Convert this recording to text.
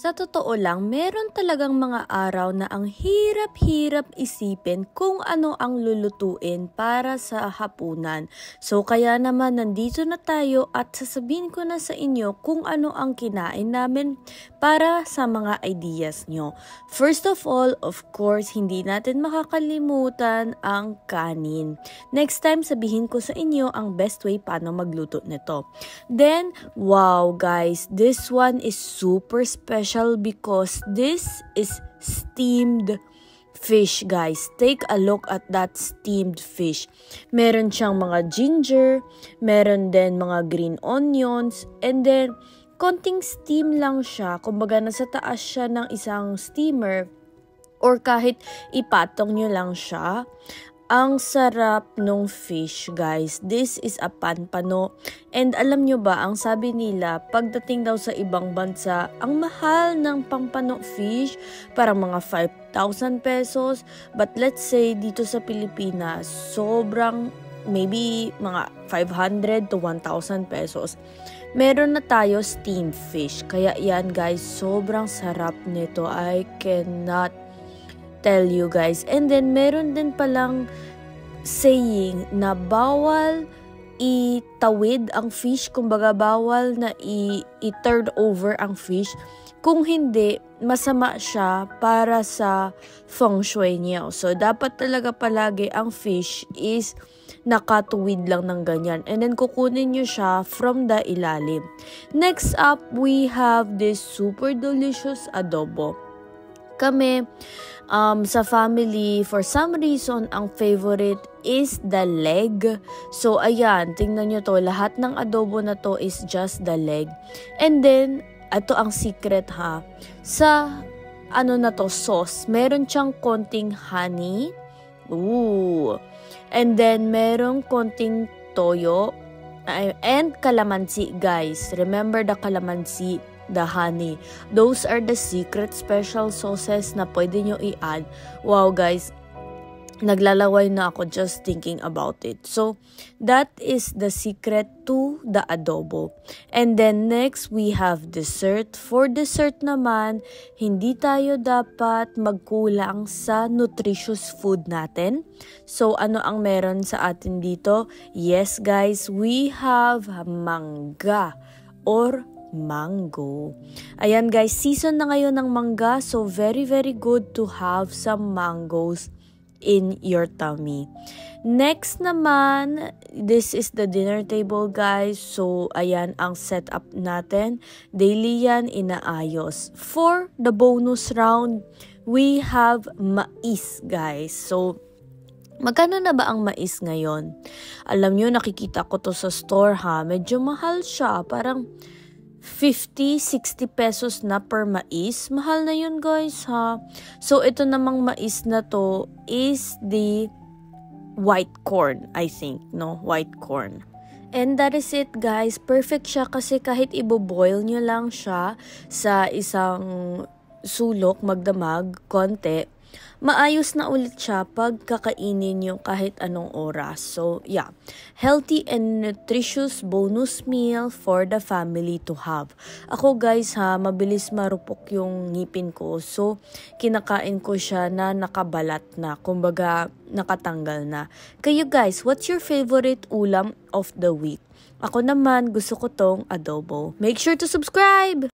Sa totoo lang, meron talagang mga araw na ang hirap-hirap isipin kung ano ang lulutuin para sa hapunan. So kaya naman nandito na tayo at sasabihin ko na sa inyo kung ano ang kinain namin para sa mga ideas nyo. First of all, of course, hindi natin makakalimutan ang kanin. Next time, sabihin ko sa inyo ang best way paano magluto nito. Then, wow guys, this one is super special because this is steamed fish, guys. Take a look at that steamed fish. Meron siyang mga ginger, meron din mga green onions, and then konting steam lang siya. Kumbaga nasa taas siya ng isang steamer or kahit ipatong nyo lang siya. Ang sarap nung fish, guys. This is a panpano. And alam nyo ba, ang sabi nila, pagdating daw sa ibang bansa, ang mahal ng pampano fish, parang mga 5,000 pesos. But let's say, dito sa Pilipinas, sobrang, maybe mga 500 to 1,000 pesos. Meron na tayo steamed fish. Kaya yan, guys, sobrang sarap nito. I cannot tell you guys. And then meron din palang saying na bawal itawid ang fish, kumbaga bawal na i-turn over ang fish, kung hindi masama siya para sa feng shui niyo. So dapat talaga palagi ang fish is nakatuwid lang ng ganyan, and then kukunin nyo siya from the ilalim. Next up, we have this super delicious adobo. Kami sa family, for some reason, ang favorite is the leg. So, ayan, tingnan nyo to. Lahat ng adobo na to is just the leg. And then, ito ang secret ha. Sa, sauce, meron siyang konting honey. Ooh. And then, meron konting toyo. And calamansi, guys. Remember the calamansi, the honey. Those are the secret special sauces na pwede nyo i-add. Wow guys, naglalaway na ako just thinking about it. So, that is the secret to the adobo. And then next, we have dessert. For dessert naman, hindi tayo dapat magkulang sa nutritious food natin. So, ano ang meron sa atin dito? Yes guys, we have mangga or mango. Ayan guys, season na ngayon ng mangga, so very good to have some mangoes in your tummy. Next naman, this is the dinner table guys. So ayan ang setup natin. Daily yan inaayos. For the bonus round, we have mais guys. So magkano na ba ang mais ngayon? Alam nyo, nakikita ko to sa store ha. Medyo mahal siya. Parang 50-60 pesos na per mais. Mahal na yun guys ha. So ito namang mais na to is the white corn, I think. No? White corn. And that is it guys. Perfect siya kasi kahit iboboil nyo lang siya sa isang sulok, magdamag, konti, maayos na ulit siya pag kakainin nyo kahit anong oras. So, yeah. Healthy and nutritious bonus meal for the family to have. Ako guys ha, mabilis marupok yung ngipin ko. So, kinakain ko siya na nakabalat na. Kumbaga, nakatanggal na. Kayo guys, what's your favorite ulam of the week? Ako naman, gusto ko tong adobo. Make sure to subscribe!